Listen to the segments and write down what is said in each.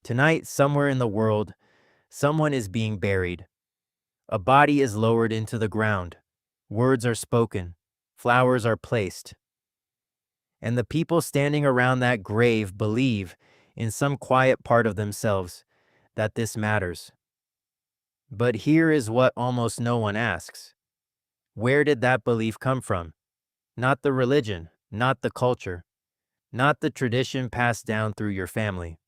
Tonight, somewhere in the world, someone is being buried. A body is lowered into the ground. Words are spoken. Flowers are placed. And the people standing around that grave believe, in some quiet part of themselves, that this matters. But here is what almost no one asks. Where did that belief come from? Not the religion, not the culture, not the tradition passed down through your family.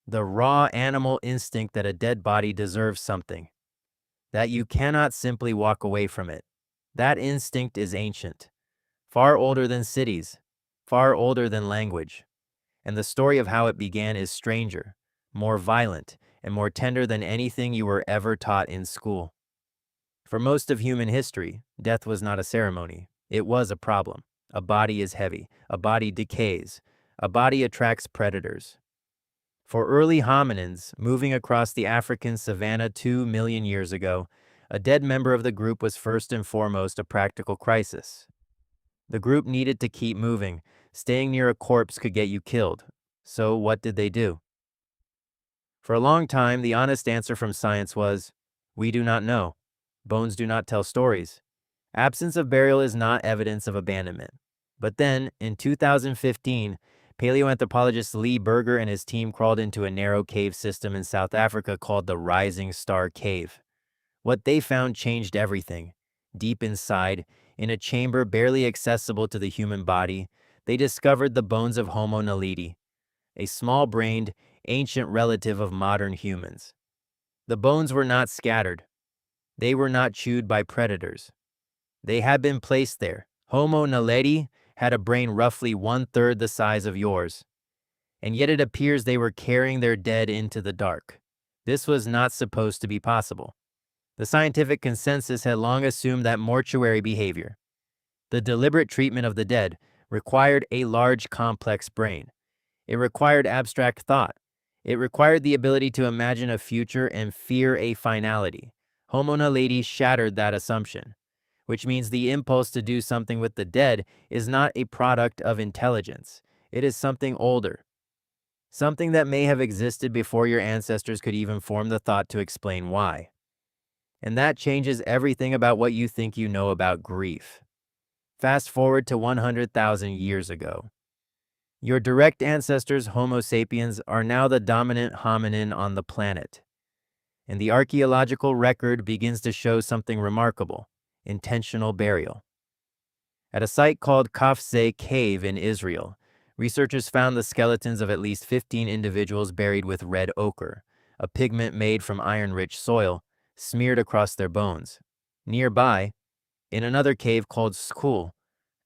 The raw animal instinct that a dead body deserves something, that you cannot simply walk away from it. That instinct is ancient, far older than cities, far older than language. And the story of how it began is stranger, more violent, and more tender than anything you were ever taught in school. For most of human history, death was not a ceremony. It was a problem. A body is heavy. A body decays. A body attracts predators. For early hominins moving across the African savanna 2 million years ago, a dead member of the group was first and foremost a practical crisis. The group needed to keep moving. Staying near a corpse could get you killed. So what did they do? For a long time, the honest answer from science was, we do not know. Bones do not tell stories. Absence of burial is not evidence of abandonment. But then, in 2015, paleoanthropologist Lee Berger and his team crawled into a narrow cave system in South Africa called the Rising Star Cave. What they found changed everything. Deep inside, in a chamber barely accessible to the human body, they discovered the bones of Homo naledi, a small-brained, ancient relative of modern humans. The bones were not scattered. They were not chewed by predators. They had been placed there. Homo naledi had a brain roughly 1/3 the size of yours, and yet it appears they were carrying their dead into the dark. This was not supposed to be possible. The scientific consensus had long assumed that mortuary behavior, the deliberate treatment of the dead, required a large, complex brain. It required abstract thought. It required the ability to imagine a future and fear a finality. Homo naledi shattered that assumption, which means the impulse to do something with the dead is not a product of intelligence. It is something older, something that may have existed before your ancestors could even form the thought to explain why. And that changes everything about what you think you know about grief. Fast forward to 100,000 years ago. Your direct ancestors, Homo sapiens, are now the dominant hominin on the planet. And the archaeological record begins to show something remarkable: intentional burial. At a site called Kafze Cave in Israel, researchers found the skeletons of at least 15 individuals buried with red ochre, a pigment made from iron-rich soil, smeared across their bones. Nearby, in another cave called Skul,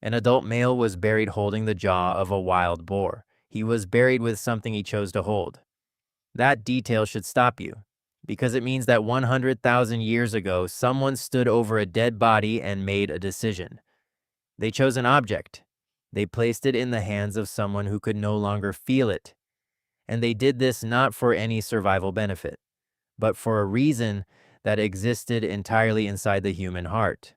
an adult male was buried holding the jaw of a wild boar. He was buried with something he chose to hold. That detail should stop you, because it means that 100,000 years ago, someone stood over a dead body and made a decision. They chose an object. They placed it in the hands of someone who could no longer feel it. And they did this not for any survival benefit, but for a reason that existed entirely inside the human heart.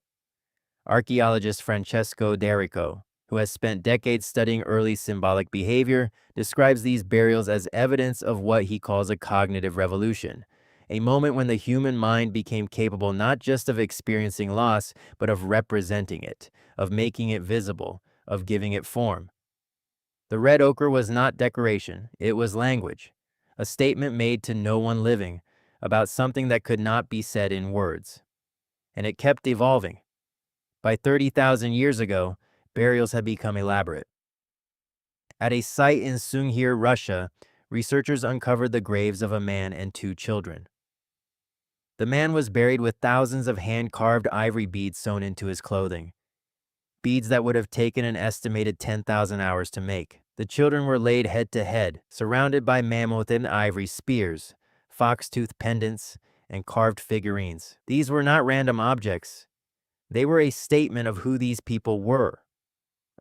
Archaeologist Francesco D'Errico, who has spent decades studying early symbolic behavior, describes these burials as evidence of what he calls a cognitive revolution, a moment when the human mind became capable not just of experiencing loss, but of representing it, of making it visible, of giving it form. The red ochre was not decoration, it was language, a statement made to no one living about something that could not be said in words. And it kept evolving. By 30,000 years ago, burials had become elaborate. At a site in Sunghir, Russia, researchers uncovered the graves of a man and 2 children. The man was buried with thousands of hand-carved ivory beads sewn into his clothing, beads that would have taken an estimated 10,000 hours to make. The children were laid head to head, surrounded by mammoth and ivory spears, fox-tooth pendants, and carved figurines. These were not random objects. They were a statement of who these people were,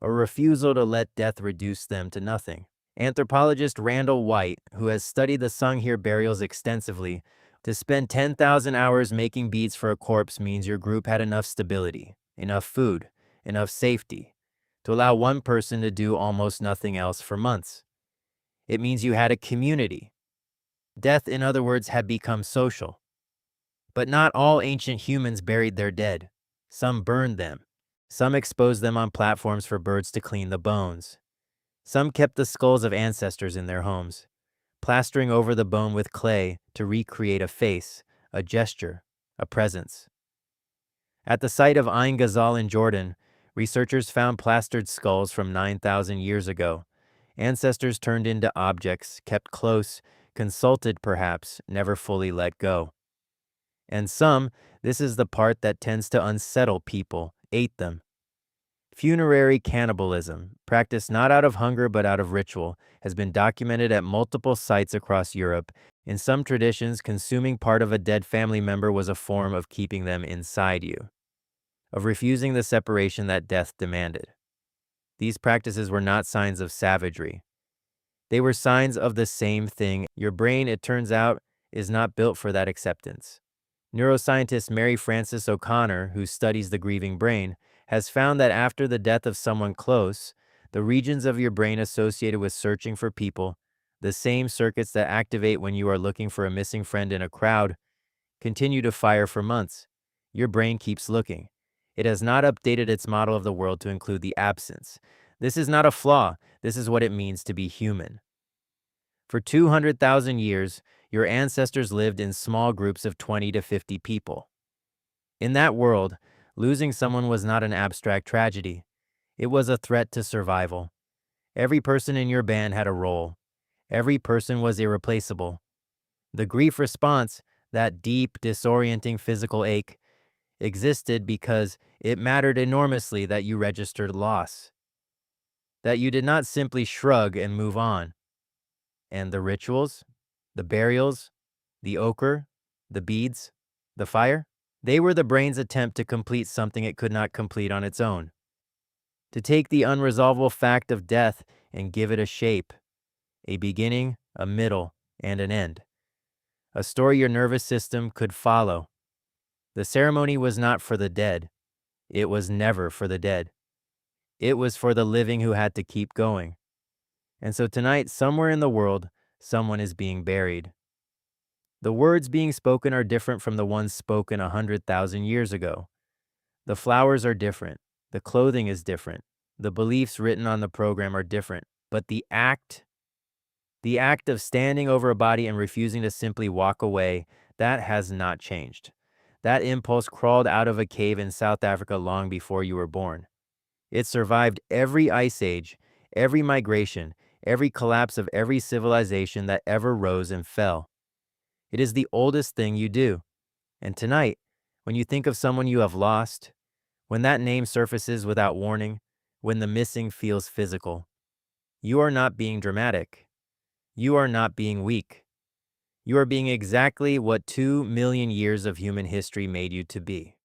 a refusal to let death reduce them to nothing. Anthropologist Randall White, who has studied the Sunghir burials extensively, to spend 10,000 hours making beads for a corpse means your group had enough stability, enough food, enough safety, to allow one person to do almost nothing else for months. It means you had a community. Death, in other words, had become social. But not all ancient humans buried their dead. Some burned them. Some exposed them on platforms for birds to clean the bones. Some kept the skulls of ancestors in their homes, plastering over the bone with clay to recreate a face, a gesture, a presence. At the site of Ain Ghazal in Jordan, researchers found plastered skulls from 9,000 years ago. Ancestors turned into objects, kept close, consulted perhaps, never fully let go. And some, this is the part that tends to unsettle people, ate them. Funerary cannibalism, practiced not out of hunger but out of ritual, has been documented at multiple sites across Europe. In some traditions, consuming part of a dead family member was a form of keeping them inside you, of refusing the separation that death demanded. These practices were not signs of savagery. They were signs of the same thing. Your brain, it turns out, is not built for that acceptance. Neuroscientist Mary Frances O'Connor, who studies the grieving brain, has found that after the death of someone close, the regions of your brain associated with searching for people, the same circuits that activate when you are looking for a missing friend in a crowd, continue to fire for months. Your brain keeps looking. It has not updated its model of the world to include the absence. This is not a flaw. This is what it means to be human. For 200,000 years, your ancestors lived in small groups of 20 to 50 people. In that world, losing someone was not an abstract tragedy. It was a threat to survival. Every person in your band had a role. Every person was irreplaceable. The grief response, that deep, disorienting physical ache, existed because it mattered enormously that you registered loss, that you did not simply shrug and move on. And the rituals, the burials, the ochre, the beads, the fire, they were the brain's attempt to complete something it could not complete on its own. To take the unresolvable fact of death and give it a shape, a beginning, a middle, and an end. A story your nervous system could follow. The ceremony was not for the dead. It was never for the dead. It was for the living who had to keep going. And so tonight, somewhere in the world, someone is being buried. The words being spoken are different from the ones spoken 100,000 years ago. The flowers are different. The clothing is different. The beliefs written on the program are different. But the act of standing over a body and refusing to simply walk away, that has not changed. That impulse crawled out of a cave in South Africa long before you were born. It survived every ice age, every migration, every collapse of every civilization that ever rose and fell. It is the oldest thing you do. And tonight, when you think of someone you have lost, when that name surfaces without warning, when the missing feels physical, you are not being dramatic. You are not being weak. You are being exactly what 2 million years of human history made you to be.